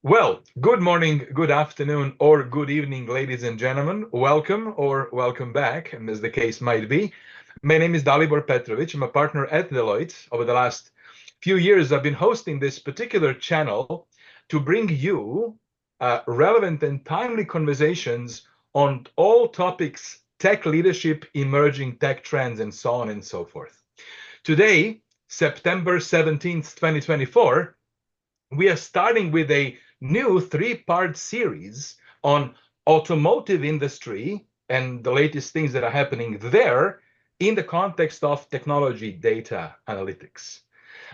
Well, good morning, good afternoon, or good evening, ladies and gentlemen. Welcome or welcome back, as the case might be. My name is Dalibor Petrovic. I'm a partner at Deloitte. Over the last few years, I've been hosting this particular channel to bring you relevant and timely conversations on all topics, tech leadership, emerging tech trends, and so on and so forth. Today, September 17th, 2024, we are starting with a new three-part series on automotive industry and the latest things that are happening there in the context of technology data analytics.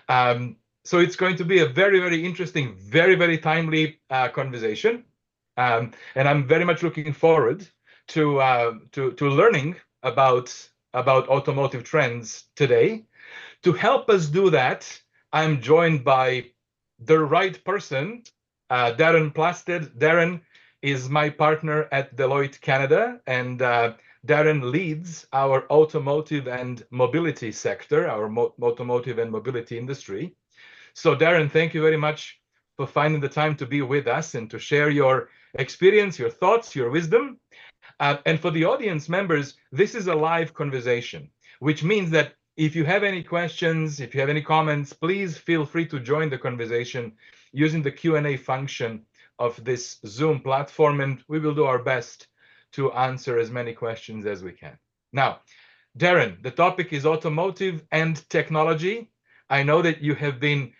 So it's going to be a very, very interesting, very, very timely conversation. And I'm very much looking forward to learning about automotive trends today. To help us do that, I'm joined by the right person, Darren Plested. Darren is my partner at Deloitte Canada, and Darren leads our automotive and mobility sector, our automotive and mobility industry. So Darren, thank you very much for finding the time to be with us and to share your experience, your thoughts, your wisdom. And for the audience members, this is a live conversation, which means that if you have any questions, if you have any comments, please feel free to join the conversation using the Q&A function of this Zoom platform, and we will do our best to answer as many questions as we can. Now, Darren, the topic is automotive and technology. I know that you have been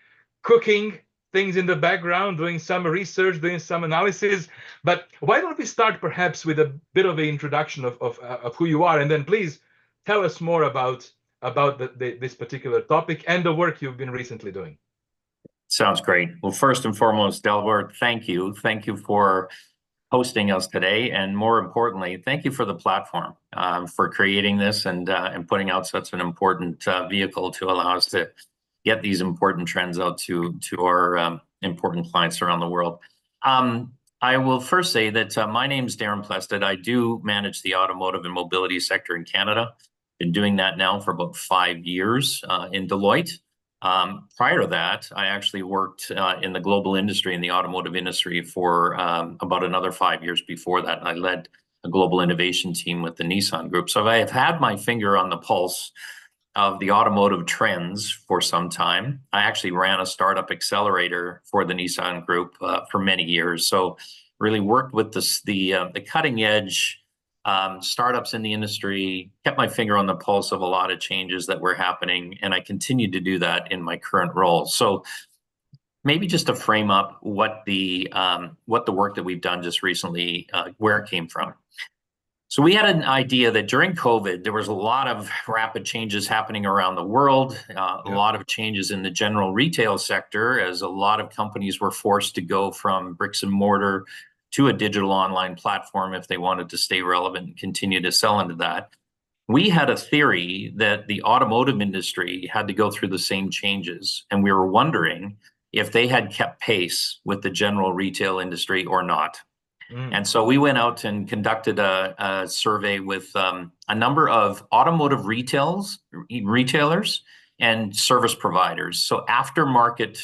cooking things in the background, doing some research, doing some analysis, but why don't we start perhaps with a bit of an introduction of who you are, and then please tell us more about this particular topic and the work you've been recently doing. Sounds great. Well, first and foremost, Delbert, thank you. Thank you for hosting us today. And more importantly, thank you for the platform, for creating this and putting out such an important vehicle to allow us to get these important trends out to our important clients around the world. I will first say that my name is Darren Plested. I do manage the automotive and mobility sector in Canada. Been doing that now for about 5 years in Deloitte. Prior to that, I actually worked in the global industry, in the automotive industry, for about another 5 years before that. I led a global innovation team with the Nissan Group. So I have had my finger on the pulse of the automotive trends for some time. I actually ran a startup accelerator for the Nissan Group for many years. So really worked with the cutting edge startups in the industry, kept my finger on the pulse of a lot of changes that were happening, and I continue to do that in my current role. So maybe just to frame up what the work that we've done just recently, where it came from. So we had an idea that during COVID, there was a lot of rapid changes happening around the world, a lot of changes in the general retail sector, as a lot of companies were forced to go from bricks and mortar to a digital online platform if they wanted to stay relevant and continue to sell into that. We had a theory that the automotive industry had to go through the same changes, and we were wondering if they had kept pace with the general retail industry or not. And so we went out and conducted a survey with a number of automotive retailers and service providers. So aftermarket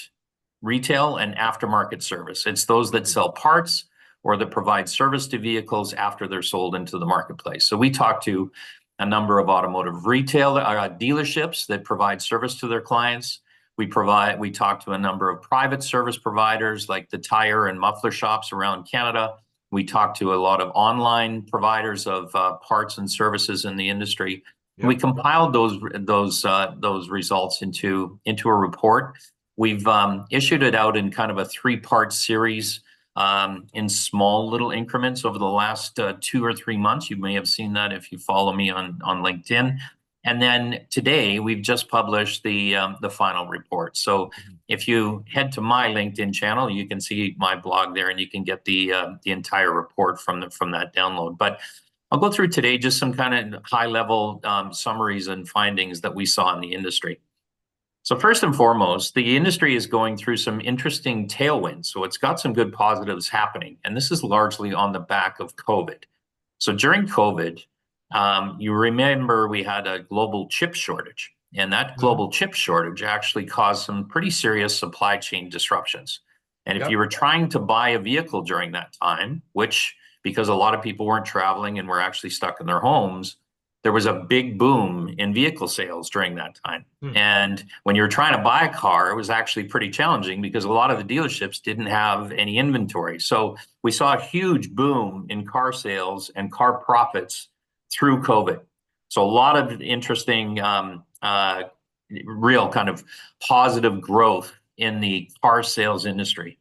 retail and aftermarket service. It's those that sell parts or that provide service to vehicles after they're sold into the marketplace. So we talked to a number of automotive retail dealerships that provide service to their clients. We talked to a number of private service providers like the tire and muffler shops around Canada. We talked to a lot of online providers of parts and services in the industry. We compiled those results into a report. We've issued it out in kind of a 3-part series in small little increments over the last 2 or 3 months. You may have seen that if you follow me on LinkedIn. And then today we've just published the final report. So if you head to my LinkedIn channel, you can see my blog there, and you can get the entire report from that download. But I'll go through today just some kind of high-level summaries and findings that we saw in the industry. So first and foremost, the industry is going through some interesting tailwinds. So it's got some good positives happening, and this is largely on the back of COVID. So during COVID, you remember we had a global chip shortage, and that global chip shortage actually caused some pretty serious supply chain disruptions. And if you were trying to buy a vehicle during that time, which because a lot of people weren't traveling and were actually stuck in their homes, there was a big boom in vehicle sales during that time. And when you were trying to buy a car, it was actually pretty challenging because a lot of the dealerships didn't have any inventory. So we saw a huge boom in car sales and car profits through COVID. So a lot of interesting, real kind of positive growth in the car sales industry.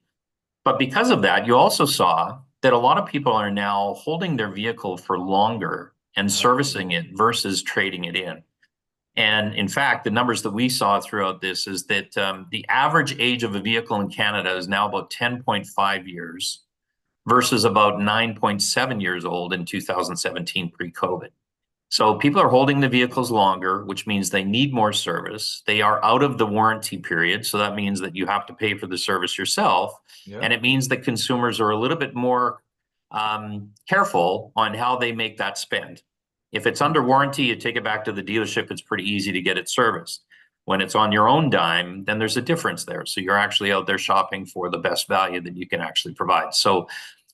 But because of that, you also saw that a lot of people are now holding their vehicle for longer and servicing it versus trading it in. And in fact, the numbers that we saw throughout this is that the average age of a vehicle in Canada is now about 10.5 years versus about 9.7 years old in 2017 pre-COVID. So people are holding the vehicles longer, which means they need more service. They are out of the warranty period. So that means that you have to pay for the service yourself. And it means that consumers are a little bit more careful on how they make that spend. If it's under warranty, you take it back to the dealership, it's pretty easy to get it serviced. When it's on your own dime, then there's a difference there. So you're actually out there shopping for the best value that you can actually provide. So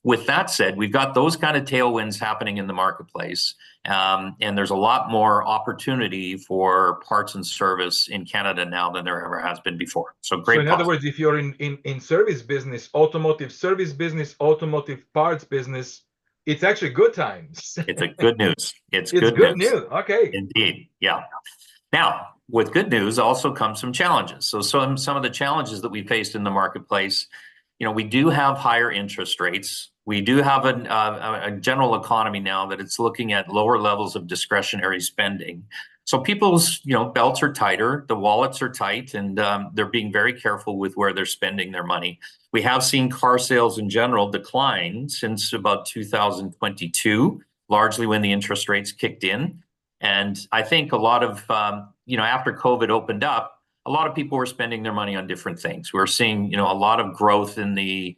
with that said, we've got those kind of tailwinds happening in the marketplace. And there's a lot more opportunity for parts and service in Canada now than there ever has been before. So great. So in other words, if you're in service business, automotive service business, automotive parts business, it's actually good times. It's a good news. It's good news. Okay. Indeed. Yeah. Now, with good news also comes some challenges. So some of the challenges that we faced in the marketplace, we do have higher interest rates. We do have a general economy now that it's looking at lower levels of discretionary spending. So people's belts are tighter, the wallets are tight, and they're being very careful with where they're spending their money. We have seen car sales in general decline since about 2022, largely when the interest rates kicked in. And I think a lot of, after COVID opened up, a lot of people were spending their money on different things. We're seeing, a lot of growth in the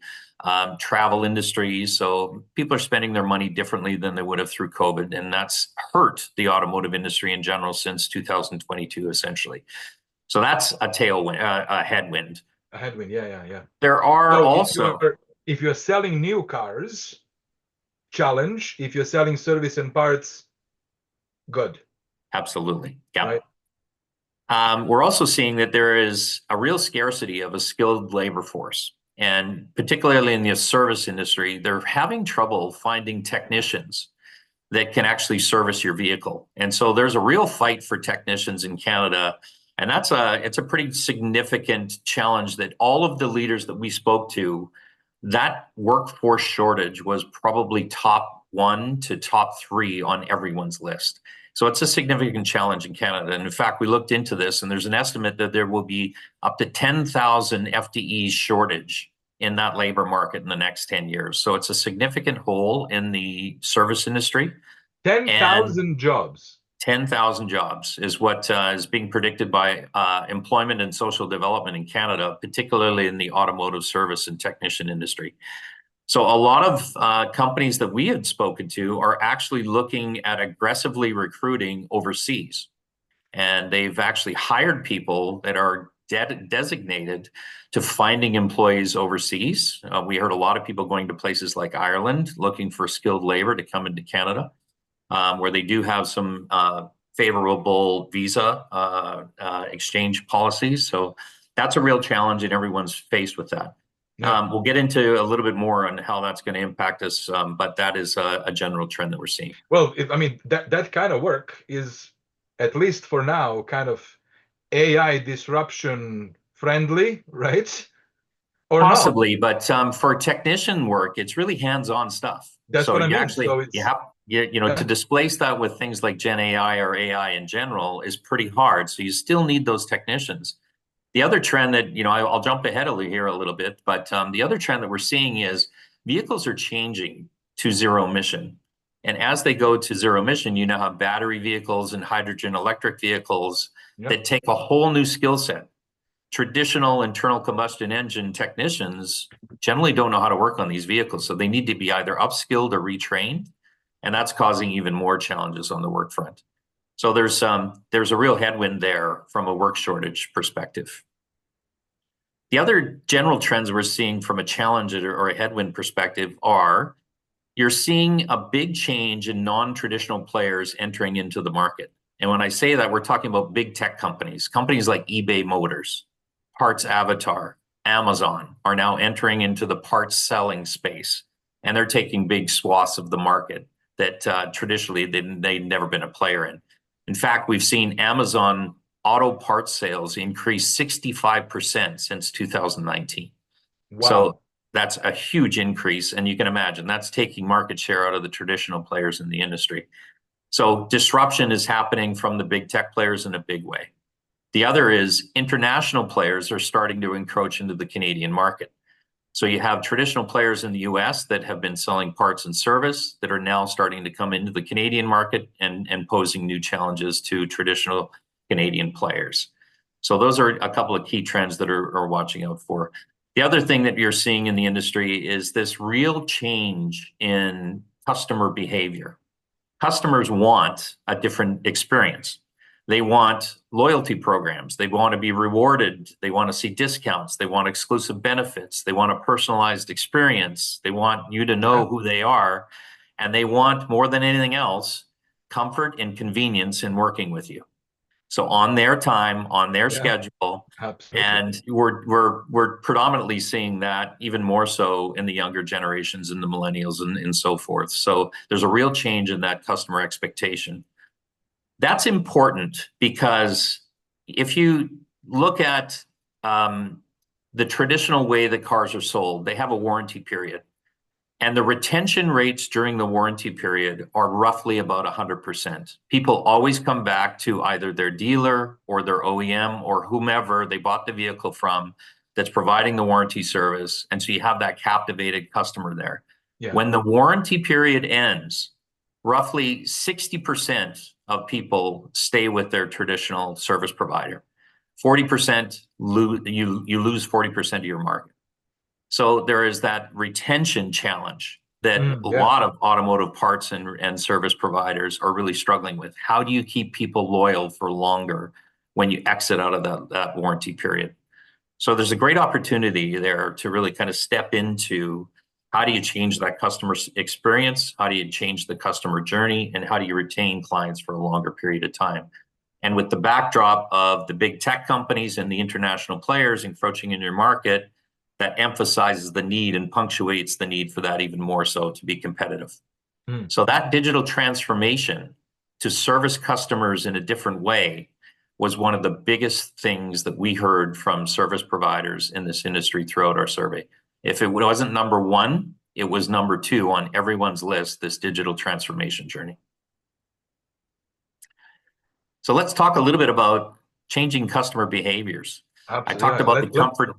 travel industry. So people are spending their money differently than they would have through COVID. And that's hurt the automotive industry in general since 2022, essentially. So that's a tailwind, a headwind. A headwind, yeah. There are also... If you're selling new cars, challenge. If you're selling service and parts, good. Absolutely, yeah. Right. We're also seeing that there is a real scarcity of a skilled labor force. And particularly in the service industry, they're having trouble finding technicians that can actually service your vehicle. And so there's a real fight for technicians in Canada. And it's a pretty significant challenge that all of the leaders that we spoke to, that workforce shortage was probably top 1 to top 3 on everyone's list. So it's a significant challenge in Canada. And in fact, we looked into this, and there's an estimate that there will be up to 10,000 FTEs shortage in that labor market in the next 10 years. So it's a significant hole in the service industry. 10,000 jobs. 10,000 jobs is what is being predicted by Employment and Social Development in Canada, particularly in the automotive service and technician industry. So a lot of companies that we had spoken to are actually looking at aggressively recruiting overseas. And they've actually hired people that are designated to finding employees overseas. We heard a lot of people going to places like Ireland looking for skilled labor to come into Canada, where they do have some favorable visa exchange policies. So that's a real challenge, and everyone's faced with that. Yeah. We'll get into a little bit more on how that's going to impact us, but that is a general trend that we're seeing. Well, that kind of work is, at least for now, kind of AI disruption friendly, right? Or possibly, not? But for technician work, it's really hands-on stuff. That's what I mean. Actually, so you have to displace that with things like Gen AI or AI in general is pretty hard. So you still need those technicians. The other trend that, I'll jump ahead here a little bit, but the other trend that we're seeing is vehicles are changing to zero emission. And as they go to zero emission, you now have battery vehicles and hydrogen electric vehicles that take a whole new skill set. Traditional internal combustion engine technicians generally don't know how to work on these vehicles, so they need to be either upskilled or retrained, and that's causing even more challenges on the work front. So there's a real headwind there from a work shortage perspective. The other general trends we're seeing from a challenge or a headwind perspective are you're seeing a big change in non-traditional players entering into the market. And when I say that, we're talking about big tech companies. Companies like eBay Motors, Parts Avatar, Amazon are now entering into the parts selling space. And they're taking big swaths of the market that traditionally they'd never been a player in. In fact, we've seen Amazon auto parts sales increase 65% since 2019. Wow. So that's a huge increase. And you can imagine that's taking market share out of the traditional players in the industry. So disruption is happening from the big tech players in a big way. The other is international players are starting to encroach into the Canadian market. So you have traditional players in the US that have been selling parts and service that are now starting to come into the Canadian market and posing new challenges to traditional Canadian players. So those are a couple of key trends that are watching out for. The other thing that you're seeing in the industry is this real change in customer behavior. Customers want a different experience. They want loyalty programs. They want to be rewarded. They want to see discounts. They want exclusive benefits. They want a personalized experience. They want you to know who they are. And they want, more than anything else, comfort and convenience in working with you. So on their time, on their schedule. Absolutely. And we're predominantly seeing that even more so in the younger generations and the millennials and so forth. So there's a real change in that customer expectation. That's important because if you look at the traditional way that cars are sold, they have a warranty period. And the retention rates during the warranty period are roughly about 100%. People always come back to either their dealer or their OEM or whomever they bought the vehicle from that's providing the warranty service. And so you have that captivated customer there. Yeah. When the warranty period ends, roughly 60% of people stay with their traditional service provider. 40% you lose 40% of your market. So there is that retention challenge that a lot of automotive parts and service providers are really struggling with. How do you keep people loyal for longer when you exit out of that warranty period? So there's a great opportunity there to really kind of step into how do you change that customer experience? How do you change the customer journey? And how do you retain clients for a longer period of time? And with the backdrop of the big tech companies and the international players encroaching in your market, that emphasizes the need and punctuates the need for that even more so to be competitive. So that digital transformation to service customers in a different way was one of the biggest things that we heard from service providers in this industry throughout our survey. If it wasn't number one, it was number two on everyone's list, this digital transformation journey. So let's talk a little bit about changing customer behaviors. Absolutely. I talked about the comfort.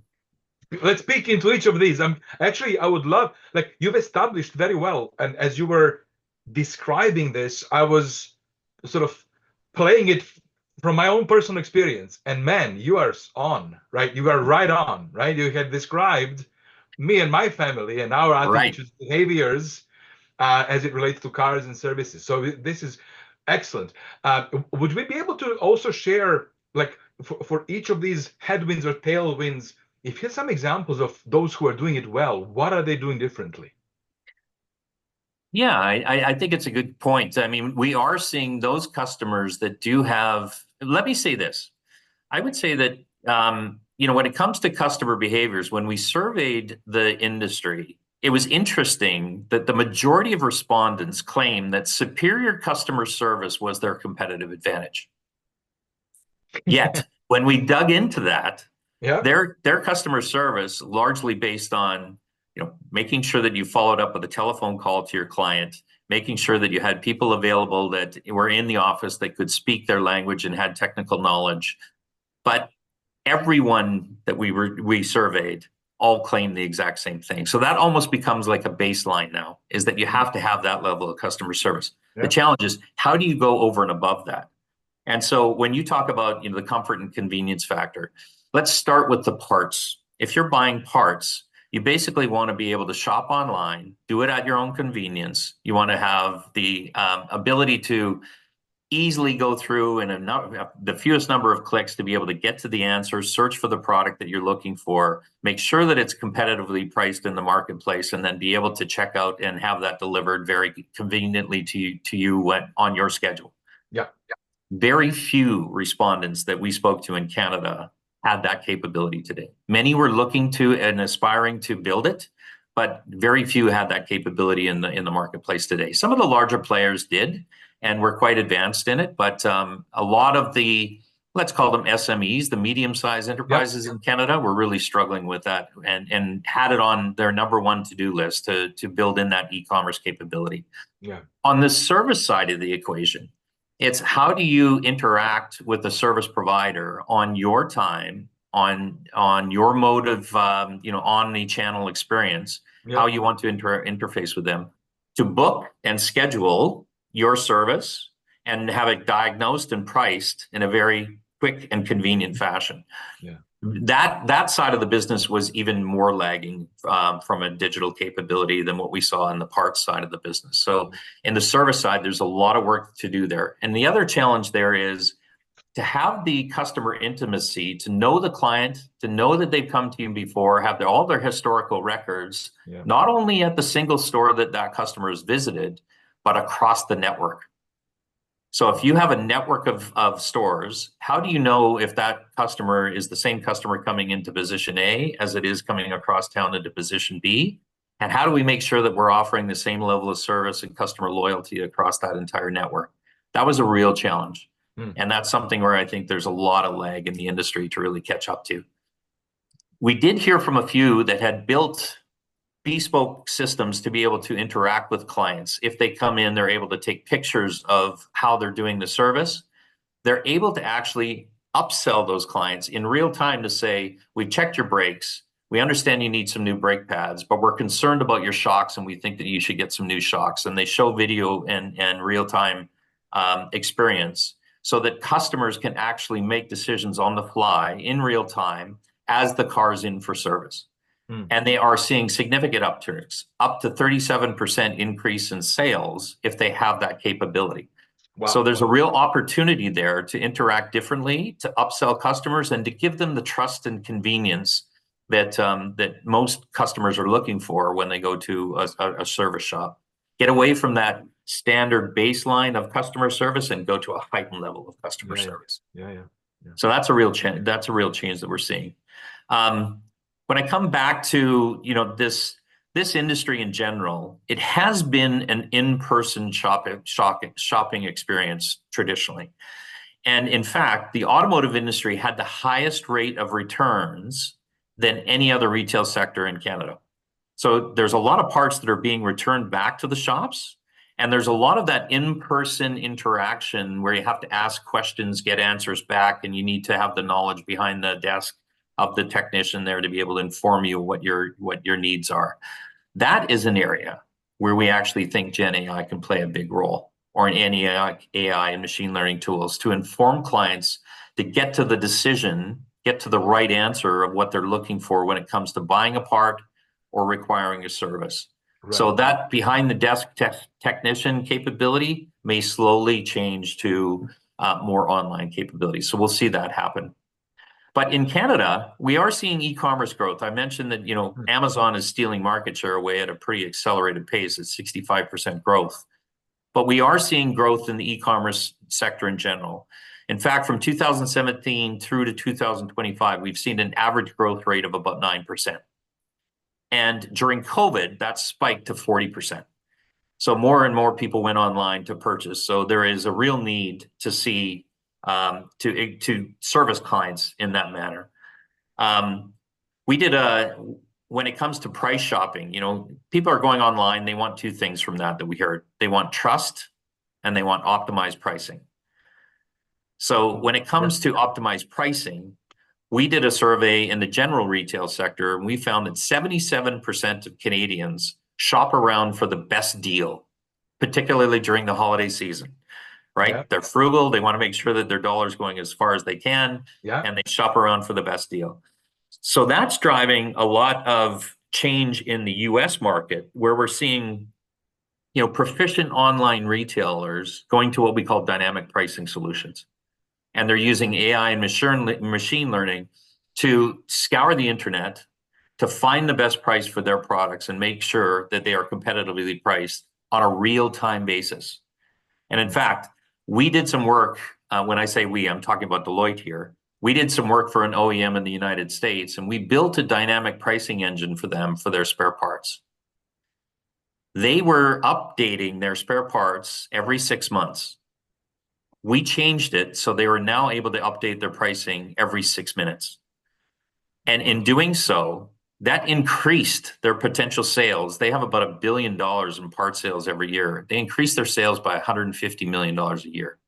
Let's peek into each of these. Actually, I would love, like, you've established very well, and as you were describing this, I was sort of playing it from my own personal experience. And man, you are on, right? You are right on, right? You had described me and my family and our attitudes, behaviors, as it relates to cars and services. So this is excellent. Would we be able to also share, like, for each of these headwinds or tailwinds, if you have some examples of those who are doing it well, what are they doing differently? Yeah, I think it's a good point. I mean, we are seeing those customers that do have, let me say this. I would say that, when it comes to customer behaviors, when we surveyed the industry, it was interesting that the majority of respondents claim that superior customer service was their competitive advantage. Yet, when we dug into that, their customer service, largely based on making sure that you followed up with a telephone call to your client, making sure that you had people available that were in the office that could speak their language and had technical knowledge. But everyone that we surveyed all claimed the exact same thing. So that almost becomes like a baseline now, is that you have to have that level of customer service. The challenge is, how do you go over and above that? And so when you talk about the comfort and convenience factor, let's start with the parts. If you're buying parts, you basically want to be able to shop online, do it at your own convenience. You want to have the ability to easily go through in the fewest number of clicks to be able to get to the answer, search for the product that you're looking for, make sure that it's competitively priced in the marketplace, and then be able to check out and have that delivered very conveniently to you on your schedule. Yeah. Very few respondents that we spoke to in Canada had that capability today. Many were looking to and aspiring to build it, but very few had that capability in the marketplace today. Some of the larger players did, and were quite advanced in it, but a lot of the, let's call them SMEs, the medium-sized enterprises in Canada, were really struggling with that and had it on their number one to-do list to build in that e-commerce capability. Yeah. On the service side of the equation, it's how do you interact with the service provider on your time, on your mode of omni-channel experience, how you want to interface with them to book and schedule your service and have it diagnosed and priced in a very quick and convenient fashion. Yeah. That side of the business was even more lagging from a digital capability than what we saw in the parts side of the business. So in the service side, there's a lot of work to do there. And the other challenge there is to have the customer intimacy, to know the client, to know that they've come to you before, have all their historical records, not only at the single store that customer has visited, but across the network. So if you have a network of stores, how do you know if that customer is the same customer coming into position A as it is coming across town into position B? And how do we make sure that we're offering the same level of service and customer loyalty across that entire network? That was a real challenge. And that's something where I think there's a lot of lag in the industry to really catch up to. We did hear from a few that had built bespoke systems to be able to interact with clients. If they come in, they're able to take pictures of how they're doing the service. They're able to actually upsell those clients in real time to say, we've checked your brakes. We understand you need some new brake pads, but we're concerned about your shocks and we think that you should get some new shocks. And they show video and real-time experience so that customers can actually make decisions on the fly in real time as the car's in for service. And they are seeing significant upturns, up to 37% increase in sales if they have that capability. Wow. So there's a real opportunity there to interact differently, to upsell customers, and to give them the trust and convenience that most customers are looking for when they go to a service shop. Get away from that standard baseline of customer service and go to a heightened level of customer service. So that's a real change. That's a real change that we're seeing. When I come back to this industry in general, it has been an in-person shopping experience traditionally. And in fact, the automotive industry had the highest rate of returns than any other retail sector in Canada. So there's a lot of parts that are being returned back to the shops. And there's a lot of that in-person interaction where you have to ask questions, get answers back, and you need to have the knowledge behind the desk of the technician there to be able to inform you what your needs are. That is an area where we actually think Gen AI can play a big role, or in any AI and machine learning tools to inform clients to get to the decision, get to the right answer of what they're looking for when it comes to buying a part or requiring a service. Right. So that behind the desk technician capability may slowly change to more online capabilities. So we'll see that happen. But in Canada, we are seeing e-commerce growth. I mentioned that Amazon is stealing market share away at a pretty accelerated pace at 65% growth. But we are seeing growth in the e-commerce sector in general. In fact, from 2017 through to 2025, we've seen an average growth rate of about 9%. And during COVID, that spiked to 40%. So more and more people went online to purchase. So there is a real need to see to service clients in that manner. When it comes to price shopping, people are going online. They want two things from that we heard. They want trust and they want optimized pricing. So when it comes to optimized pricing, we did a survey in the general retail sector, and we found that 77% of Canadians shop around for the best deal, particularly during the holiday season. Right? Yeah. They're frugal. They want to make sure that their dollar's going as far as they can, and they shop around for the best deal. So that's driving a lot of change in the U.S. market, where we're seeing proficient online retailers going to what we call dynamic pricing solutions. And they're using AI and machine learning to scour the internet to find the best price for their products and make sure that they are competitively priced on a real-time basis. And in fact, we did some work, when I say we, I'm talking about Deloitte here. We did some work for an OEM in the United States, and we built a dynamic pricing engine for them for their spare parts. They were updating their spare parts every 6 months. We changed it so they were now able to update their pricing every 6 minutes. And in doing so, that increased their potential sales. They have about $1 billion in part sales every year. They increased their sales by $150 million a year.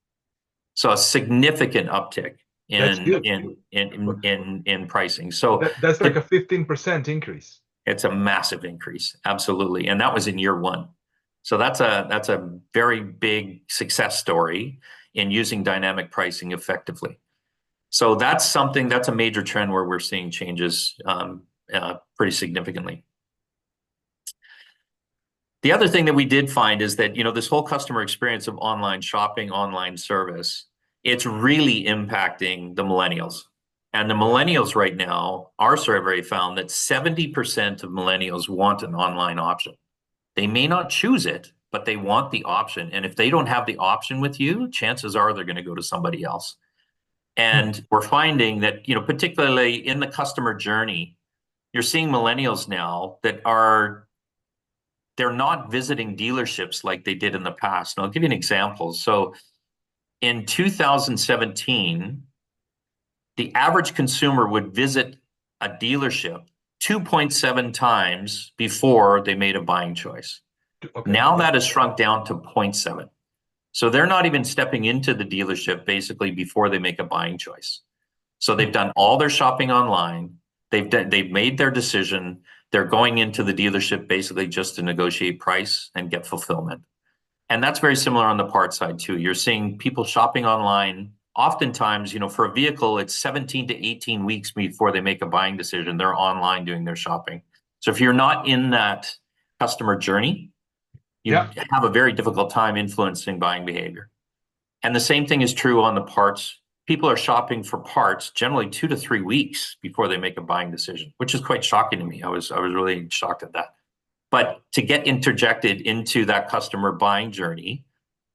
So a significant uptick in pricing. So that's like a 15% increase. It's a massive increase, absolutely, and that was in year one. So that's a very big success story in using dynamic pricing effectively. So that's a major trend where we're seeing changes pretty significantly. The other thing that we did find is that this whole customer experience of online shopping, online service, it's really impacting the millennials. And the millennials right now, our survey found that 70% of millennials want an online option. They may not choose it, but they want the option. And if they don't have the option with you, chances are they're going to go to somebody else. And we're finding that, particularly in the customer journey, you're seeing millennials now that they're not visiting dealerships like they did in the past. And I'll give you an example. So in 2017, the average consumer would visit a dealership 2.7 times before they made a buying choice. Okay. Now that has shrunk down to 0.7. So they're not even stepping into the dealership basically before they make a buying choice. So they've done all their shopping online. They've made their decision. They're going into the dealership basically just to negotiate price and get fulfillment. And that's very similar on the parts side too. You're seeing people shopping online. Oftentimes, for a vehicle, it's 17 to 18 weeks before they make a buying decision. They're online doing their shopping. So if you're not in that customer journey, you have a very difficult time influencing buying behavior. And the same thing is true on the parts. People are shopping for parts generally 2 to 3 weeks before they make a buying decision, which is quite shocking to me. I was really shocked at that. But to get interjected into that customer buying journey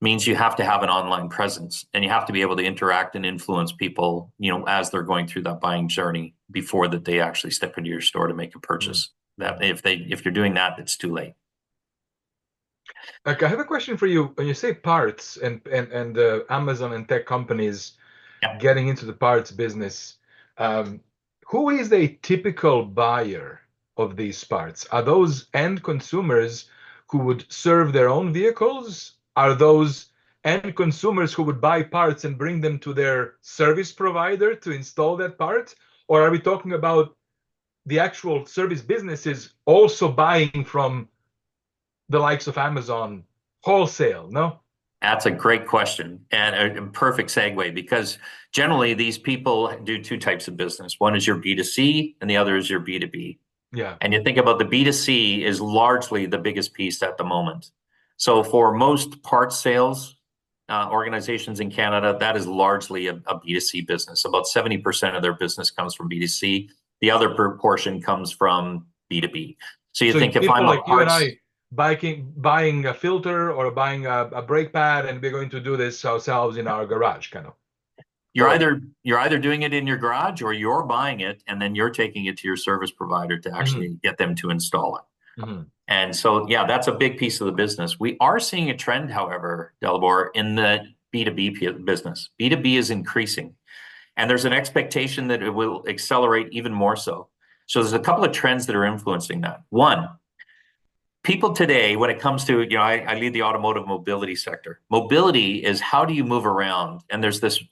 means you have to have an online presence, and you have to be able to interact and influence people, as they're going through that buying journey before that they actually step into your store to make a purchase. That if you're doing that, it's too late. Okay, I have a question for you. When you say parts and Amazon and tech companies getting into the parts business, who is a typical buyer of these parts? Are those end consumers who would serve their own vehicles? Are those end consumers who would buy parts and bring them to their service provider to install that part? Or are we talking about the actual service businesses also buying from the likes of Amazon wholesale? No? That's a great question and a perfect segue, because generally these people do two types of business. One is your B2C and the other is your B2B. Yeah. And you think about the B2C is largely the biggest piece at the moment. So for most parts sales organizations in Canada, that is largely a B2C business. About 70% of their business comes from B2C. The other proportion comes from B2B. So you think if I'm like you and I buying a filter or buying a brake pad, and we're going to do this ourselves in our garage, kind of. You're either doing it in your garage, or you're buying it and then you're taking it to your service provider to actually get them to install it. And so, that's a big piece of the business. We are seeing a trend, however, Dalibor, in the B2B business. B2B is increasing, and there's an expectation that it will accelerate even more so. So there's a couple of trends that are influencing that. One, people today, when it comes to, I lead the automotive mobility sector. Mobility is how do you move around? And there's this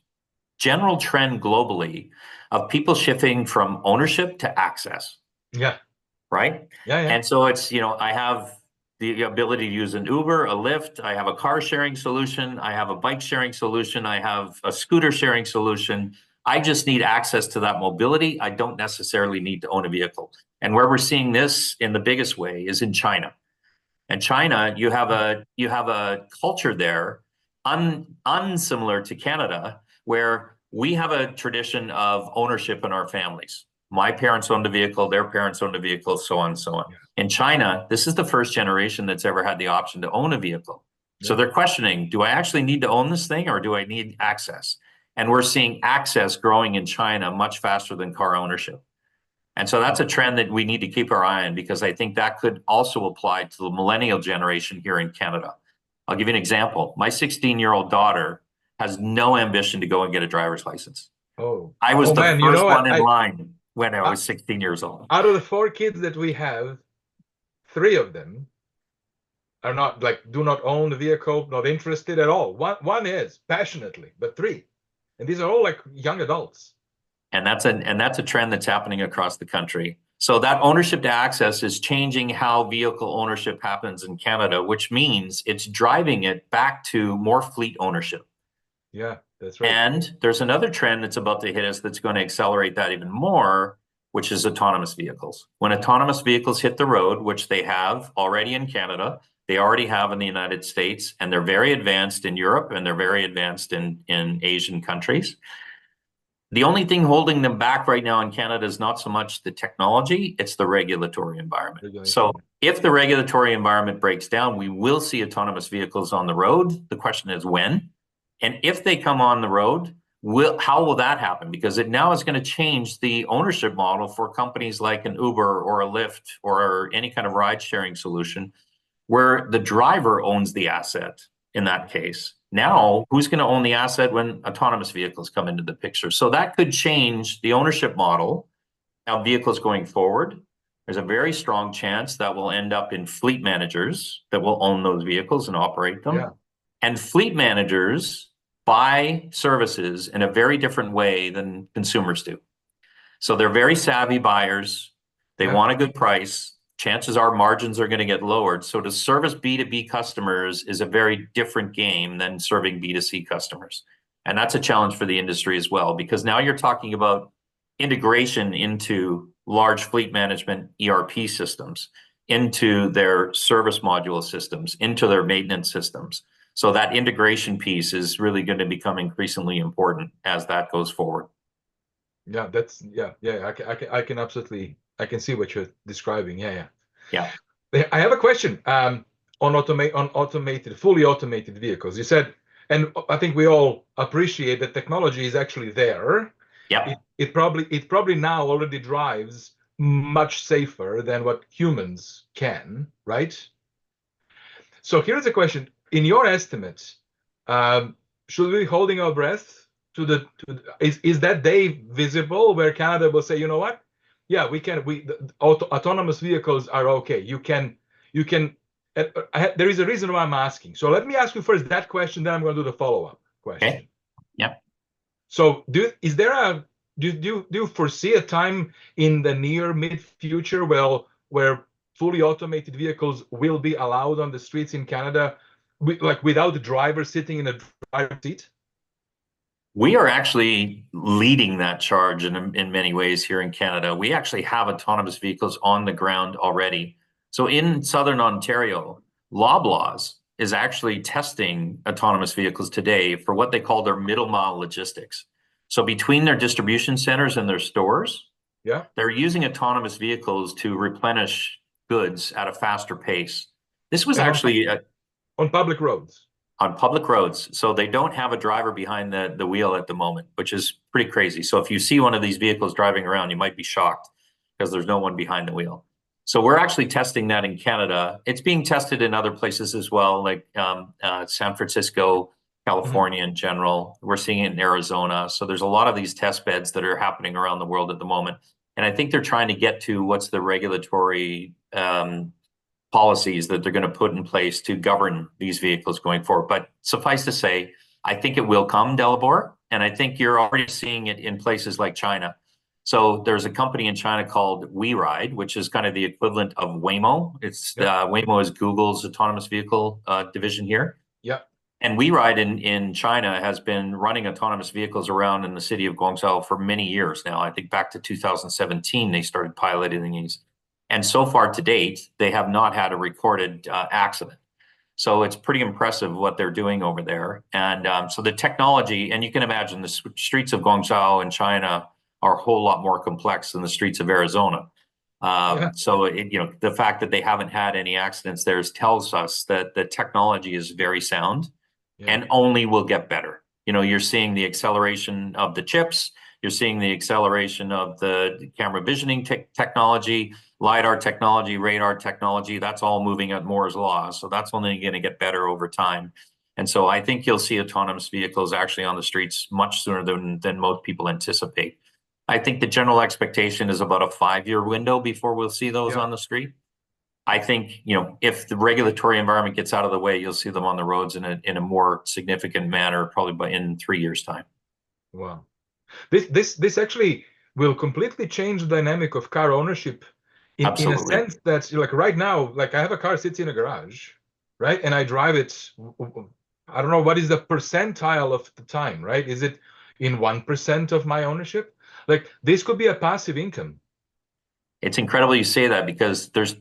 general trend globally of people shifting from ownership to access. Yeah. Right? Yeah. And so it's, I have the ability to use an Uber, a Lyft, I have a car sharing solution, I have a bike sharing solution, I have a scooter sharing solution. I just need access to that mobility. I don't necessarily need to own a vehicle. And where we're seeing this in the biggest way is in China. And China, you have a culture there, unsimilar to Canada, where we have a tradition of ownership in our families. My parents owned a vehicle, their parents owned a vehicle, so on and so on. Yeah. In China, this is the first generation that's ever had the option to own a vehicle. So Yeah. they're questioning, do I actually need to own this thing or do I need access? And we're seeing access growing in China much faster than car ownership. And so that's a trend that we need to keep our eye on, because I think that could also apply to the millennial generation here in Canada. I'll give you an example. My 16-year-old daughter has no ambition to go and get a driver's license. Oh, I was the man, you first know what? one in line when I I was 16 years old. out of the 4 kids that we have, 3 of them are not like do not own the vehicle, not interested at all. One is passionately, but 3, and these are all like young adults. And that's a trend that's happening across the country. So that ownership to access is changing how vehicle ownership happens in Canada, which means it's driving it back to more fleet ownership. Yeah, that's right. And there's another trend that's about to hit us that's going to accelerate that even more, which is autonomous vehicles. When autonomous vehicles hit the road, which they have already in Canada, they already have in the United States, and they're very advanced in Europe, and they're very advanced in Asian countries. The only thing holding them back right now in Canada is not so much the technology, it's the regulatory environment. So if the regulatory environment breaks down, we will see autonomous vehicles on the road. The question is when. And if they come on the road, how will that happen? Because it now is going to change the ownership model for companies like an Uber or a Lyft or any kind of ride sharing solution, where the driver owns the asset in that case. Now, who's going to own the asset when autonomous vehicles come into the picture? So that could change the ownership model of vehicles going forward. There's a very strong chance that will end up in fleet managers that will own those vehicles and operate them. Yeah. And fleet managers buy services in a very different way than consumers do. So they're very savvy buyers. They want a good price. Chances are margins are going to get lowered. So to service B2B customers is a very different game than serving B2C customers. And that's a challenge for the industry as well, because now you're talking about integration into large fleet management ERP systems, into their service module systems, into their maintenance systems. So that integration piece is really going to become increasingly important as that goes forward. Yeah, that's I can absolutely see what you're describing. Yeah. I have a question on automated, fully automated vehicles. You said, and I think we all appreciate that technology is actually there. Yeah. It probably now already drives much safer than what humans can, right? So here's a question: in your estimate, should we be holding our breath is that day visible where Canada will say, you know what? Yeah, we can. Autonomous vehicles are okay. You can. There is a reason why I'm asking. So let me ask you first that question, then I'm going to do the follow-up question. Okay. Yeah. So do you foresee a time in the near mid future where fully automated vehicles will be allowed on the streets in Canada, without the driver sitting in a driver's seat? We are actually leading that charge in many ways here in Canada. We actually have autonomous vehicles on the ground already. So in Southern Ontario, Loblaws is actually testing autonomous vehicles today for what they call their middle mile logistics. So between their distribution centers and their stores, they're using autonomous vehicles to replenish goods at a faster pace. This was actually on public roads. On public roads. So they don't have a driver behind the wheel at the moment, which is pretty crazy. So if you see one of these vehicles driving around, you might be shocked because there's no one behind the wheel. So we're actually testing that in Canada. It's being tested in other places as well, like San Francisco, California in general. We're seeing it in Arizona. So there's a lot of these test beds that are happening around the world at the moment. And I think they're trying to get to what's the regulatory policies that they're going to put in place to govern these vehicles going forward. But suffice to say, I think it will come, Dalibor, and I think you're already seeing it in places like China. So there's a company in China called WeRide, which is kind of the equivalent of Waymo. It's Waymo is Google's autonomous vehicle division here. Yeah. And WeRide in China has been running autonomous vehicles around in the city of Guangzhou for many years now. I think back to 2017, they started piloting these. And so far to date, they have not had a recorded accident. So it's pretty impressive what they're doing over there. And so the technology, and you can imagine the streets of Guangzhou in China are a whole lot more complex than the streets of Arizona. So the fact that they haven't had any accidents there tells us that the technology is very sound and only will get better. You're seeing the acceleration of the chips, you're seeing the acceleration of the camera visioning technology, LiDAR technology, radar technology. That's all moving at Moore's law. So that's only going to get better over time. And so I think you'll see autonomous vehicles actually on the streets much sooner than most people anticipate. I think the general expectation is about a 5-year window before we'll see those on the street. I think, if the regulatory environment gets out of the way, you'll see them on the roads in a more significant manner, probably in 3 years' time. Wow. This actually will completely change the dynamic of car ownership in a sense that, like, right now, like, I have a car sits in a garage, right? And I drive it, I don't know, what is the percentile of the time, right? Is it in 1% of my ownership? Like, this could be a passive income. It's incredible you say that, because there's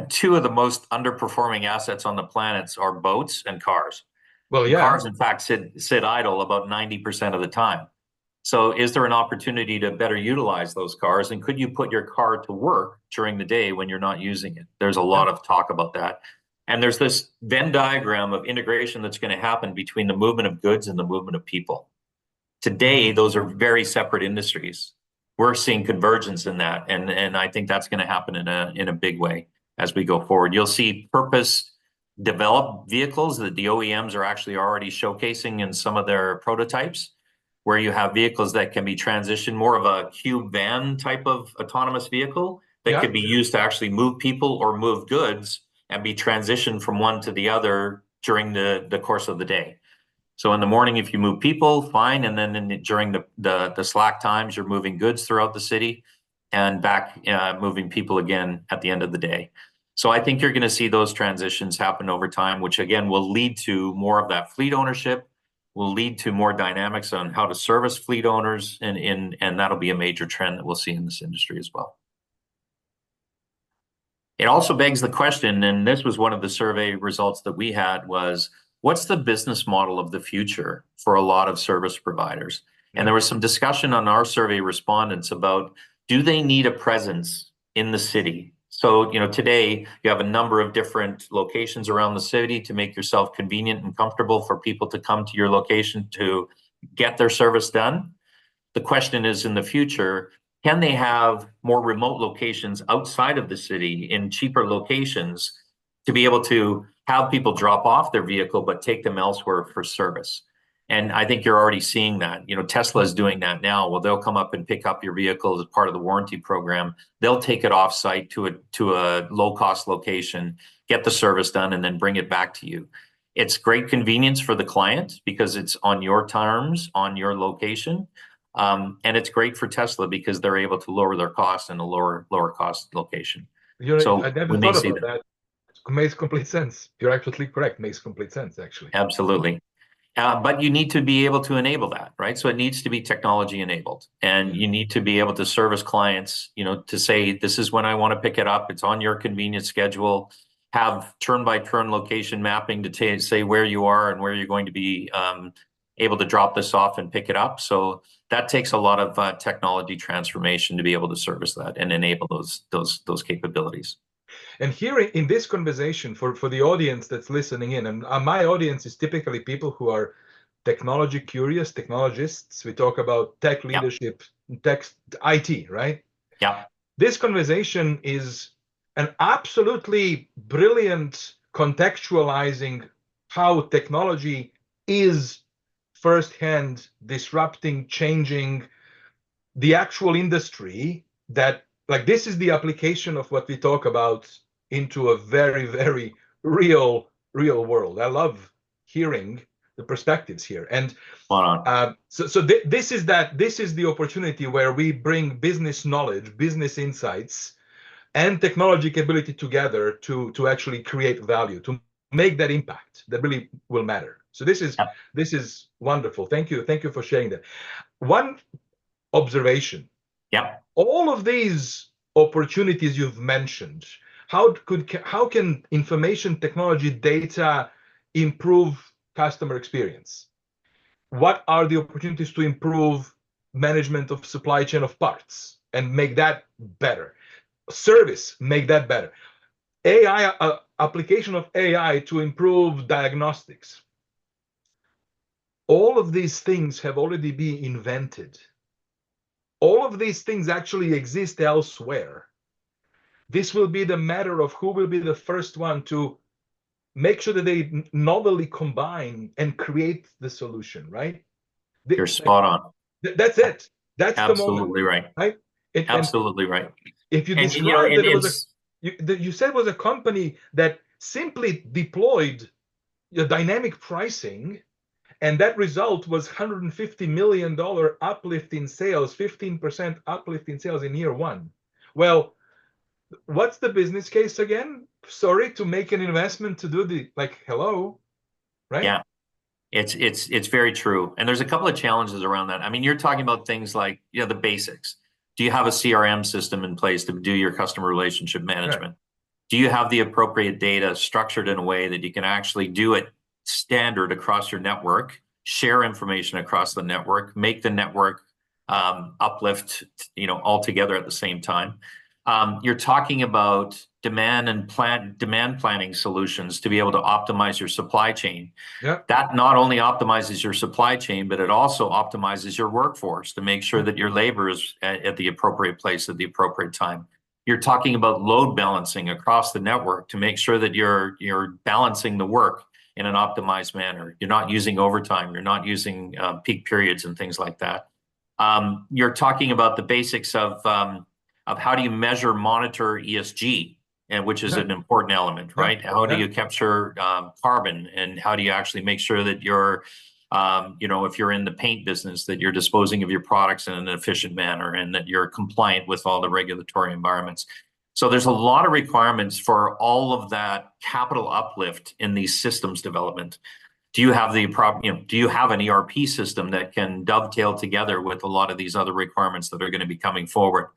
two of the most underperforming assets on the planet are boats and cars. Well, yeah. Cars, in fact, sit idle about 90% of the time. So is there an opportunity to better utilize those cars? And could you put your car to work during the day when you're not using it? There's a lot of talk about that. And there's this Venn diagram of integration that's going to happen between the movement of goods and the movement of people. Today, those are very separate industries. We're seeing convergence in that. And I think that's going to happen in a big way as we go forward. You'll see purpose-developed vehicles that the OEMs are actually already showcasing in some of their prototypes, where you have vehicles that can be transitioned, more of a cube van type of autonomous vehicle that could be used to actually move people or move goods and be transitioned from one to the other during the course of the day. So in the morning, if you move people, fine. And then during the slack times, you're moving goods throughout the city and back moving people again at the end of the day. So I think you're going to see those transitions happen over time, which again will lead to more of that fleet ownership, will lead to more dynamics on how to service fleet owners, and that'll be a major trend that we'll see in this industry as well. It also begs the question, and this was one of the survey results that we had, was what's the business model of the future for a lot of service providers? And there was some discussion on our survey respondents about, do they need a presence in the city? So, today you have a number of different locations around the city to make yourself convenient and comfortable for people to come to your location to get their service done. The question is, in the future, can they have more remote locations outside of the city in cheaper locations to be able to have people drop off their vehicle but take them elsewhere for service? And I think you're already seeing that. Tesla is doing that now. Well, they'll come up and pick up your vehicle as part of the warranty program. They'll take it off site to a low-cost location, get the service done, and then bring it back to you. It's great convenience for the client because it's on your terms, on your location. And it's great for Tesla because they're able to lower their costs in a lower cost location. I never thought about that. It makes complete sense. You're absolutely correct. Makes complete sense, actually. Absolutely. But you need to be able to enable that, right? So it needs to be technology enabled, and you need to be able to service clients, to say, this is when I want to pick it up. It's on your convenient schedule. Have turn-by-turn location mapping to say where you are and where you're going to be able to drop this off and pick it up. So that takes a lot of technology transformation to be able to service that and enable those capabilities. And here in this conversation, for the audience that's listening in, and my audience is typically people who are technology curious, technologists. We talk about tech leadership, tech, IT, right? Yeah. This conversation is an absolutely brilliant contextualizing how technology is firsthand disrupting, changing the actual industry. That, like, this is the application of what we talk about into a very, very real world. I love hearing the perspectives here. And this is the opportunity where we bring business knowledge, business insights, and technology capability together to actually create value, to make that impact that really will matter. So this is wonderful. Thank you for sharing that. One observation. Yeah. All of these opportunities you've mentioned, how can information technology data improve customer experience? What are the opportunities to improve management of supply chain of parts and make that better? Service, make that better. AI, application of AI to improve diagnostics. All of these things have already been invented. All of these things actually exist elsewhere. This will be the matter of who will be the first one to make sure that they novelly combine and create the solution, right? You're spot on. That's it. That's the moment, Absolutely right. right? Absolutely right. If you And describe that it was you said it was a company that simply deployed dynamic pricing, and that result was $150 million uplift in sales, 15% uplift in sales in year one. Well, what's the business case again? Sorry, to make an investment to do the, like, hello, right? Yeah, it's very true. And there's a couple of challenges around that. I mean, you're talking about things like, the basics. Do you have a CRM system in place to do your customer relationship management? Right. Do you have the appropriate data structured in a way that you can actually do it standard across your network, share information across the network, make the network uplift, all together at the same time? You're talking about demand planning solutions to be able to optimize your supply chain. Yep. That not only optimizes your supply chain, but it also optimizes your workforce to make sure that your labor is at the appropriate place at the appropriate time. You're talking about load balancing across the network to make sure that you're balancing the work in an optimized manner. You're not using overtime. You're not using peak periods and things like that. You're talking about the basics of how do you measure, monitor ESG, and which is an important element, right? How do you capture carbon, and how do you actually make sure that you're, if you're in the paint business, that you're disposing of your products in an efficient manner and that you're compliant with all the regulatory environments. So there's a lot of requirements for all of that capital uplift in these systems development. Do you have do you have an ERP system that can dovetail together with a lot of these other requirements that are going to be coming forward?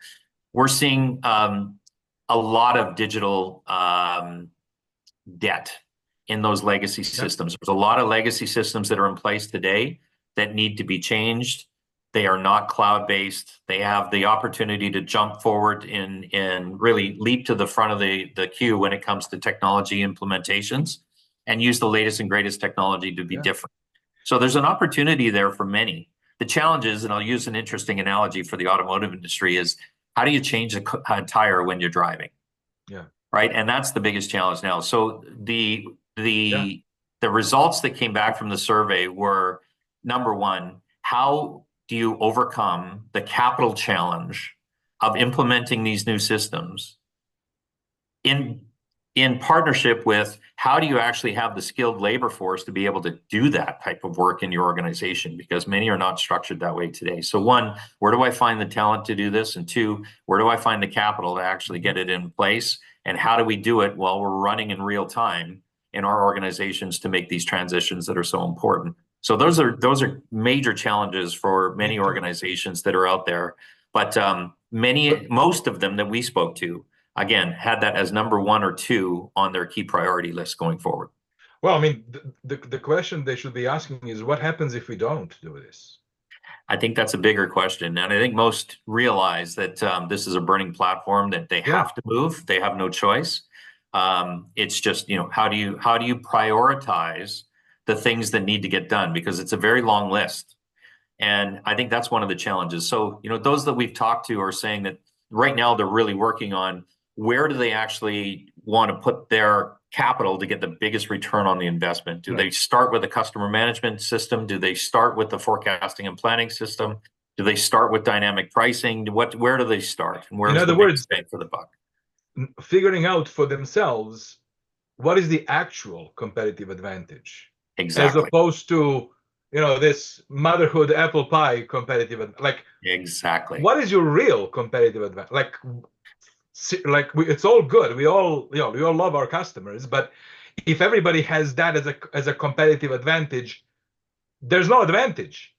We're seeing a lot of digital debt in those legacy systems. There's a lot of legacy systems that are in place today that need to be changed. They are not cloud-based. They have the opportunity to jump forward and really leap to the front of the queue when it comes to technology implementations and use the latest and greatest technology to be different. So there's an opportunity there for many. The challenge is, and I'll use an interesting analogy for the automotive industry, is how do you change a tire when you're driving? Yeah. Right. And that's the biggest challenge now. So the results that came back from the survey were, number one, how do you overcome the capital challenge of implementing these new systems in partnership with how do you actually have the skilled labor force to be able to do that type of work in your organization, because many are not structured that way today. So one, where do I find the talent to do this? And two, where do I find the capital to actually get it in place? And how do we do it while we're running in real time in our organizations to make these transitions that are so important? So those are major challenges for many organizations that are out there. But most of them that we spoke to, again, had that as number one or two on their key priority list going forward. Well, I mean, the question they should be asking is, what happens if we don't do this? I think that's a bigger question. And I think most realize that this is a burning platform that they have to move. They have no choice. It's just, how do you prioritize the things that need to get done? Because it's a very long list. And I think that's one of the challenges. So, those that we've talked to are saying that right now they're really working on where do they actually want to put their capital to get the biggest return on the investment? Do they start with a customer management system? Do they start with the forecasting and planning system? Do they start with dynamic pricing? Where do they start? And where is the biggest bang for the buck? Figuring out for themselves what is the actual competitive advantage, exactly, as opposed to this motherhood apple pie competitive, like, exactly, what is your real competitive advantage? It's all good. We all love our customers, but if everybody has that as a competitive advantage, there's no advantage.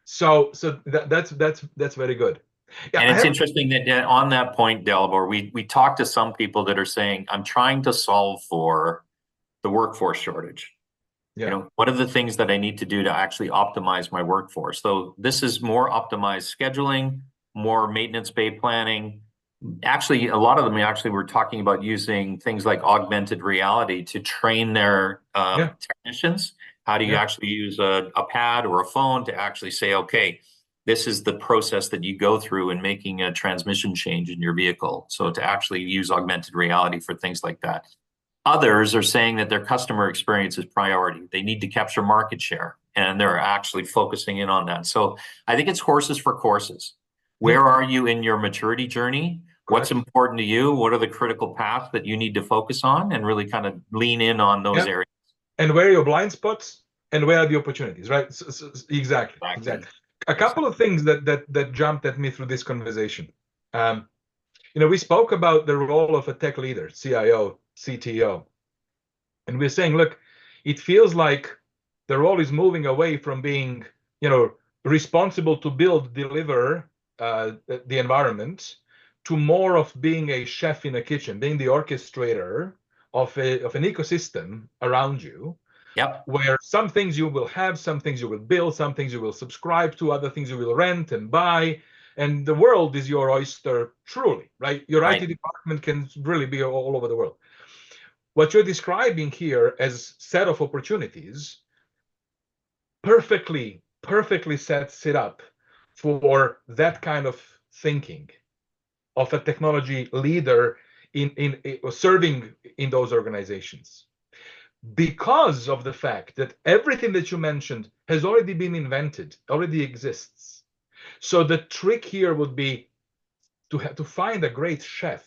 So that's very good. Yeah, And it's interesting that on that point, Dalibor, we talked to some people that are saying, I'm trying to solve for the workforce shortage. yeah, What are the things that I need to do to actually optimize my workforce? So this is more optimized scheduling, more maintenance bay planning. Actually, a lot of them actually were talking about using things like augmented reality to train their yeah, technicians. How do you yeah, actually use a pad or a phone to actually say, okay, this is the process that you go through in making a transmission change in your vehicle. So to actually use augmented reality for things like that. Others are saying that their customer experience is priority. They need to capture market share, and they're actually focusing in on that. So I think it's horses for courses. yeah, Where are you in your maturity journey? What's correct. important to you? What are the critical paths that you need to focus on and really kind of lean in on those Yeah. areas? And where are your blind spots and where are the opportunities, right? Exactly, Exactly. exactly. A couple of things that jumped at me through this conversation. Um, we spoke about the role of a tech leader, CIO, CTO, and we're saying, look, it feels like the role is moving away from being, responsible to build, deliver the environment, to more of being a chef in a kitchen, being the orchestrator of an ecosystem around you, Yep. where some things you will have, some things you will build, some things you will subscribe to, other things you will rent and buy. And the world is your oyster, truly, right? Your IT Right. department can really be all over the world. What you're describing here as set of opportunities perfectly sets it up for that kind of thinking of a technology leader in serving in those organizations, because of the fact that everything that you mentioned has already been invented, already exists. So the trick here would be to find a great chef,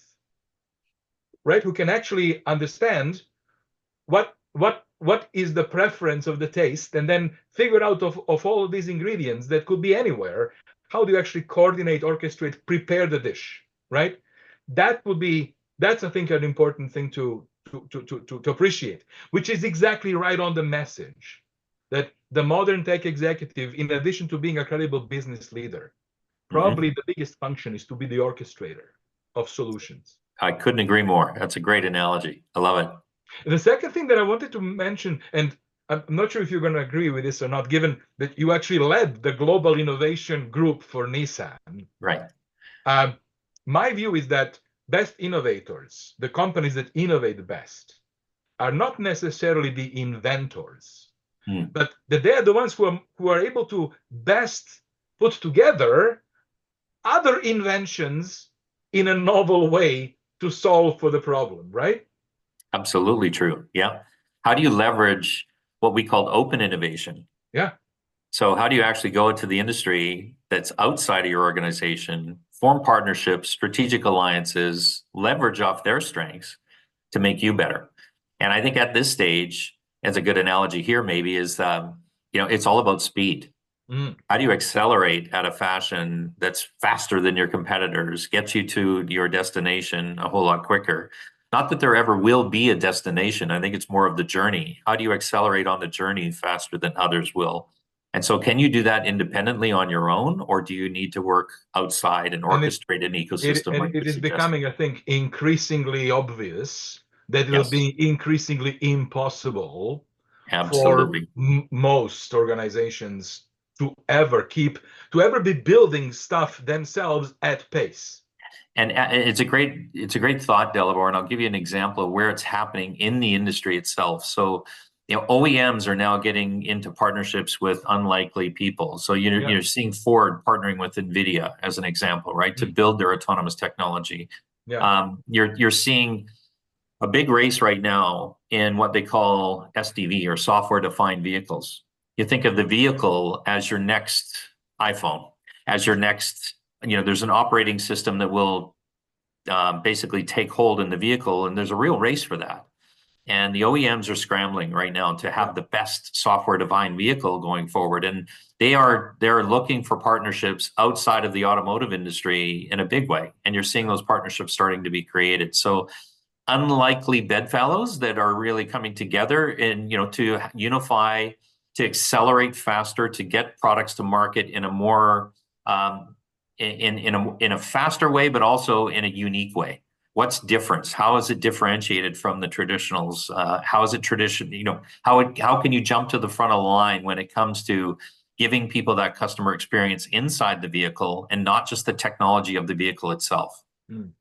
right, who can actually understand what is the preference of the taste, and then figure out of all of these ingredients that could be anywhere, how do you actually coordinate, orchestrate, prepare the dish, right? That's I think an important thing to appreciate, which is exactly right on the message that the modern tech executive, in addition to being a credible business leader, Mm-hmm. probably the biggest function is to be the orchestrator of solutions. I couldn't agree more. That's a great analogy. I love it. The second thing that I wanted to mention, and I'm not sure if you're going to agree with this or not, given that you actually led the global innovation group for Nissan, Right. um, my view is that best innovators, the companies that innovate the best, are not necessarily the inventors, Mm. but that they are the ones who are able to best put together other inventions in a novel way to solve for the problem, right? Absolutely true. Yeah. How do you leverage what we call open innovation? Yeah. So how do you actually go into the industry that's outside of your organization, form partnerships, strategic alliances, leverage off their strengths to make you better? And I think at this stage, as a good analogy here, maybe is it's all about speed. Mm. How do you accelerate at a fashion that's faster than your competitors, gets you to your destination a whole lot quicker? Not that there ever will be a destination. I think it's more of the journey. How do you accelerate on the journey faster than others will? And so, can you do that independently on your own, or do you need to work outside and And orchestrate an ecosystem like it you're is suggesting? becoming, I think, increasingly obvious that it will Yes, be increasingly impossible for absolutely. most organizations to ever be building stuff themselves at pace. And it's a great thought, Delabor, and I'll give you an example of where it's happening in the industry itself. So, OEMs are now getting into partnerships with unlikely people. So Yeah. you're seeing Ford partnering with NVIDIA as an example, right, to Mm. build their autonomous technology. Yeah. You're seeing a big race right now in what they call SDV, or software defined vehicles. You think of the vehicle as your next iPhone, as your next, there's an operating system that will basically take hold in the vehicle, and there's a real race for that. And the OEMs are scrambling right now to Yeah. have the best software defined vehicle going forward, and they're looking for partnerships outside of the automotive industry in a big way. And you're seeing those partnerships starting to be created. So unlikely bedfellows that are really coming together and to unify, to accelerate faster, to get products to market in a more in a faster way, but also in a unique way. What's different? How is it differentiated from the traditionals? How is it tradition? How can you jump to the front of the line when it comes to giving people that customer experience inside the vehicle and not just the technology of the vehicle itself? Mm.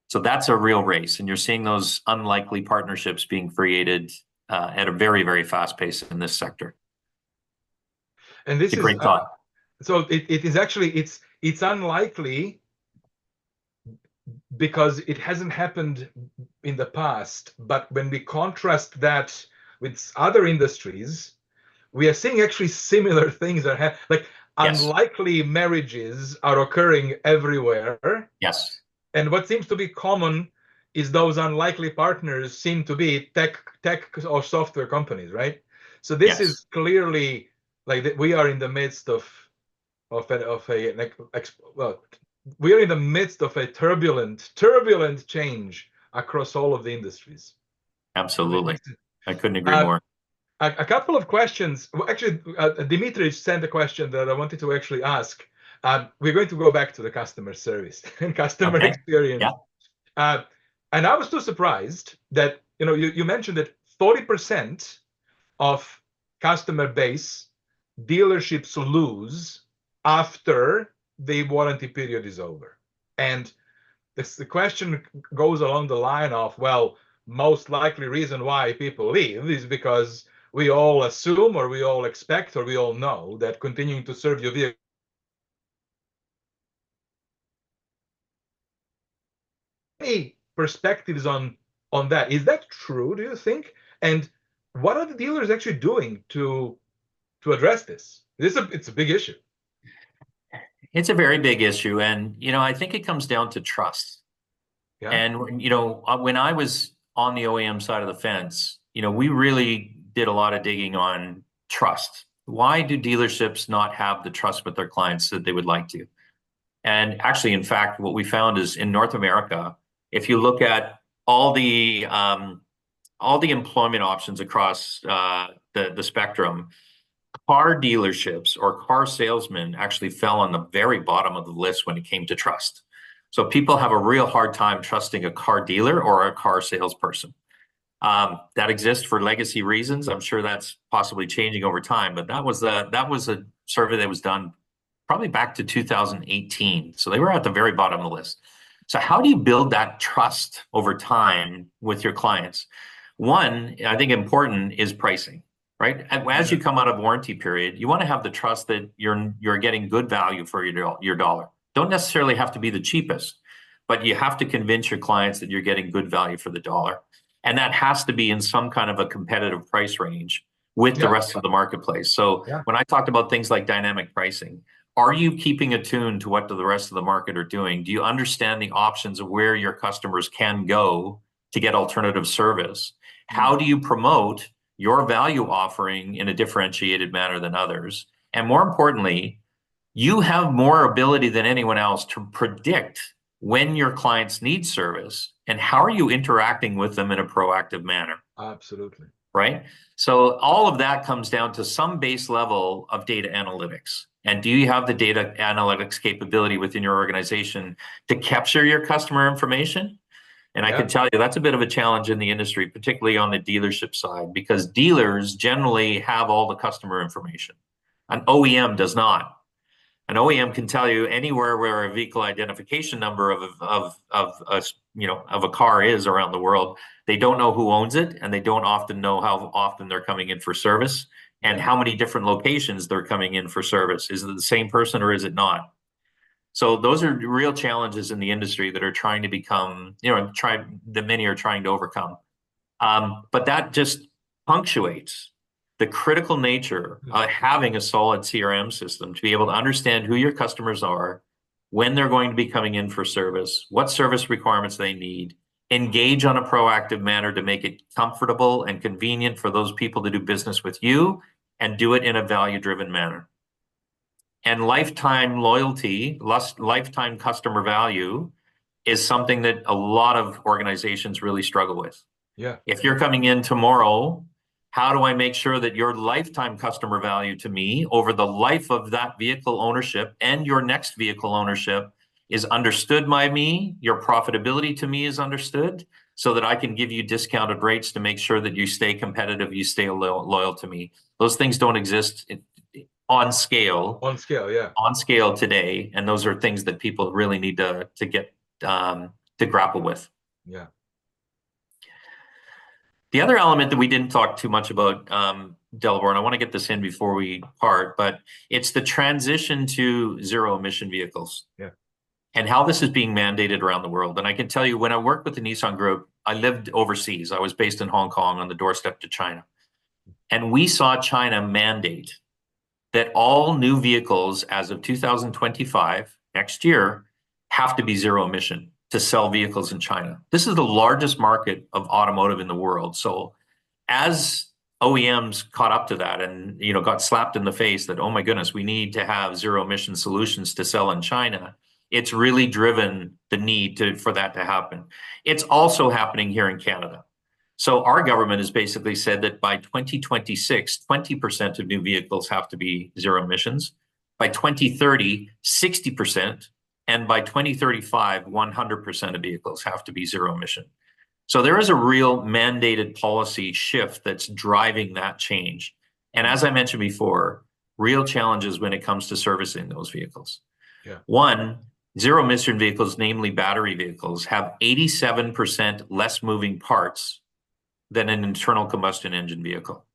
So that's a real race, and you're seeing those unlikely partnerships being created at a very, very fast pace in this sector. And this it's a is great thought. So it is actually it's unlikely because it hasn't happened in the past. But when we contrast that with other industries, we are seeing actually similar things that have like Yes. unlikely marriages are occurring everywhere. Yes. And what seems to be common is those unlikely partners seem to be tech or software companies, right? So this Yes. is clearly like we are in the midst of a well, we are in the midst of a turbulent change across all of the industries. Absolutely. I couldn't agree more. A couple of questions. Well, actually, Dimitri sent a question that I wanted to actually ask. We're going to go back to the customer service and customer experience. Yeah. And I was too surprised that you mentioned that 40% of customer base dealerships lose after the warranty period is over. And the question goes along the line of, well, most likely reason why people leave is because we all assume or we all expect or we all know that continuing to serve your vehicle. Any perspectives on that? Is that true, do you think? And what are the dealers actually doing to address this? It's a big issue. It's a very big issue, and I think it comes down to trust. Yeah. And when I was on the OEM side of the fence, we really did a lot of digging on trust. Why do dealerships not have the trust with their clients that they would like to? And actually, in fact, what we found is in North America, if you look at all the employment options across the spectrum, car dealerships or car salesmen actually fell on the very bottom of the list when it came to trust. So people have a real hard time trusting a car dealer or a car salesperson. That exists for legacy reasons. I'm sure that's possibly changing over time, but that was a survey that was done probably back to 2018. So they were at the very bottom of the list. So how do you build that trust over time with your clients? One, I think important is pricing, right? As you come out of warranty period, you want to have the trust that you're getting good value for your dollar. Don't necessarily have to be the cheapest, but you have to convince your clients that you're getting good value for the dollar. And that has to be in some kind of a competitive price range with the rest of the marketplace. So when I talked about things like dynamic pricing, are you keeping attuned to what the rest of the market are doing? Do you understand the options of where your customers can go to get alternative service? How do you promote your value offering in a differentiated manner than others? And more importantly, you have more ability than anyone else to predict when your clients need service and how are you interacting with them in a proactive manner. Absolutely. Right? So all of that comes down to some base level of data analytics. And do you have the data analytics capability within your organization to capture your customer information? And I can tell you that's a bit of a challenge in the industry, particularly on the dealership side, because dealers generally have all the customer information. An OEM does not. An OEM can tell you anywhere where a vehicle identification number of a car is around the world. They don't know who owns it, and they don't often know how often they're coming in for service and how many different locations they're coming in for service. Is it the same person or is it not? So those are real challenges in the industry that are trying to become, that many are trying to overcome. But that just punctuates the critical nature of having a solid CRM system to be able to understand who your customers are, when they're going to be coming in for service, what service requirements they need, engage on a proactive manner to make it comfortable and convenient for those people to do business with you, and do it in a value-driven manner. And lifetime loyalty, lifetime customer value is something that a lot of organizations really struggle with. Yeah. If you're coming in tomorrow, How do I make sure that your lifetime customer value to me over the life of that vehicle ownership and your next vehicle ownership is understood by me, your profitability to me is understood, so that I can give you discounted rates to make sure that you stay competitive, you stay loyal to me. Those things don't exist on scale. On scale, yeah. On scale today, and those are things that people really need to get to grapple with. Yeah. The other element that we didn't talk too much about, Delabor, and I want to get this in before we part, but it's the transition to zero emission vehicles. Yeah. And how this is being mandated around the world. And I can tell you, when I worked with the Nissan Group, I lived overseas. I was based in Hong Kong on the doorstep to China. And we saw China mandate that all new vehicles as of 2025, next year, have to be zero emission to sell vehicles in China. This is the largest market of automotive in the world. So as OEMs caught up to that and got slapped in the face that, oh my goodness, we need to have zero emission solutions to sell in China, it's really driven the need for that to happen. It's also happening here in Canada. So our government has basically said that by 2026, 20% of new vehicles have to be zero emissions. By 2030, 60%. And by 2035, 100% of vehicles have to be zero emission. So there is a real mandated policy shift that's driving that change. And as I mentioned before, real challenges when it comes to servicing those vehicles. Yeah. One, zero emission vehicles, namely battery vehicles, have 87% less moving parts than an internal combustion engine vehicle.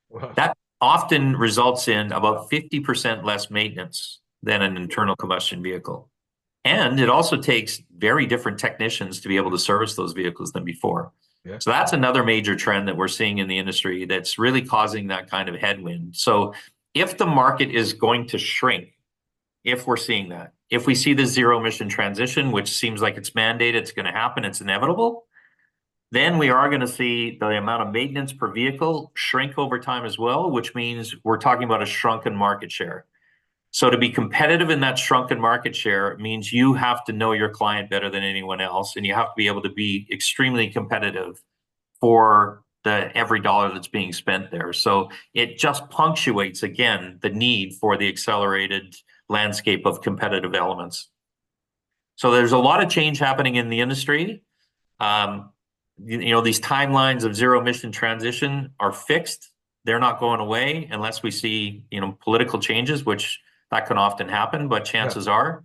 Wow. That often results in about 50% less maintenance than an internal combustion vehicle. And it also takes very different technicians to be able to service those vehicles than before. Yeah. So that's another major trend that we're seeing in the industry that's really causing that kind of headwind. So if the market is going to shrink, if we're seeing that, if we see the zero emission transition, which seems like it's mandated, it's going to happen, it's inevitable, then we are going to see the amount of maintenance per vehicle shrink over time as well, which means we're talking about a shrunken market share. So to be competitive in that shrunken market share means you have to know your client better than anyone else, and you have to be able to be extremely competitive for every dollar that's being spent there. So it just punctuates, again, the need for the accelerated landscape of competitive elements. So there's a lot of change happening in the industry. These timelines of zero emission transition are fixed. They're not going away unless we see, political changes, which that can often happen, but chances are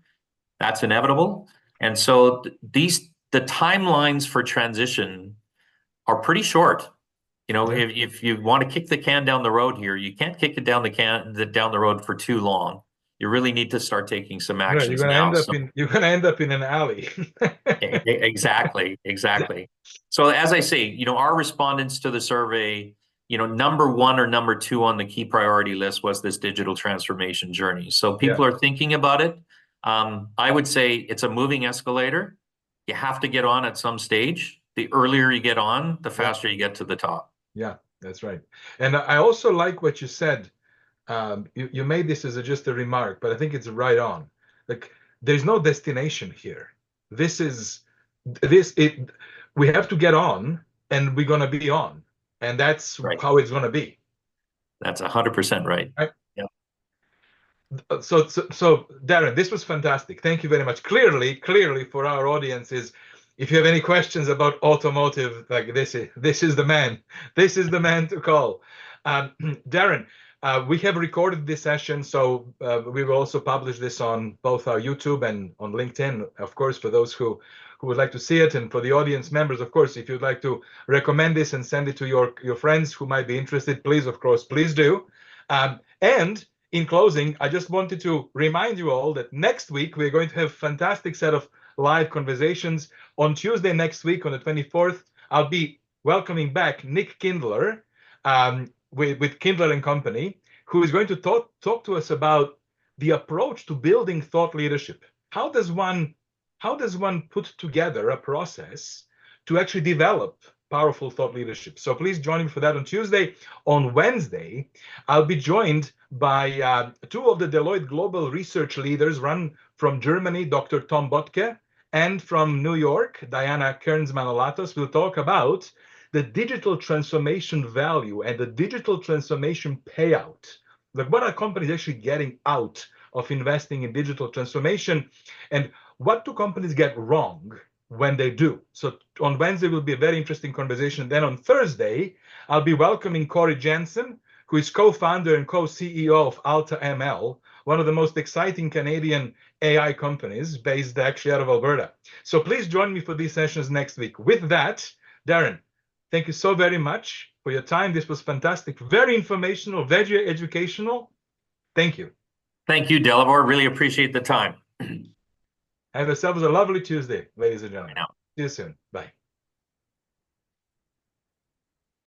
that's inevitable. And so the timelines for transition are pretty short. If you want to kick the can down the road here, you can't kick it down the road for too long. You really need to start taking some actions now. You're gonna end up in an alley. Exactly. So as I say, our respondents to the survey, number one or number two on the key priority list was this digital transformation journey. So people are thinking about it. I would say it's a moving escalator. You have to get on at some stage. The earlier you get on, the faster you get to the top. Yeah, that's right. And I also like what you said. You made this as just a remark, but I think it's right on. Like, there's no destination here. We have to get on, and we're gonna be on, and that's how it's gonna be. That's 100% right. Yeah. So Darren, this was fantastic. Thank you very much. Clearly for our audiences, if you have any questions about automotive, like this is the man. This is the man to call. Darren, we have recorded this session, so we will also publish this on both our YouTube and on LinkedIn, of course, for those who would like to see it, and for the audience members, of course, if you'd like to recommend this and send it to your friends who might be interested, please, of course, please do. And in closing, I just wanted to remind you all that next week we're going to have a fantastic set of live conversations. On Tuesday next week, on the 24th, I'll be welcoming back Nick Kindler with Kindler and Company, who is going to talk to us about the approach to building thought leadership. How does one put together a process to actually develop powerful thought leadership? So please join me for that on Tuesday. On Wednesday, I'll be joined by two of the Deloitte global research leaders, one from Germany, Dr. Tom Botke, and from New York, Diana Kearns-Manolatos. Will talk about the digital transformation value and the digital transformation payout. Like, what are companies actually getting out of investing in digital transformation, and what do companies get wrong when they do? So on Wednesday will be a very interesting conversation. Then on Thursday, I'll be welcoming Corey Jensen, who is co-founder and co-CEO of Alta ML, one of the most exciting Canadian AI companies based actually out of Alberta. So please join me for these sessions next week. With that, Darren, thank you so very much for your time. This was fantastic, very informational, very educational. Thank you. Thank you, Dalibor. Really appreciate the time. Have yourselves a lovely Tuesday, ladies and gentlemen. See you soon. Bye.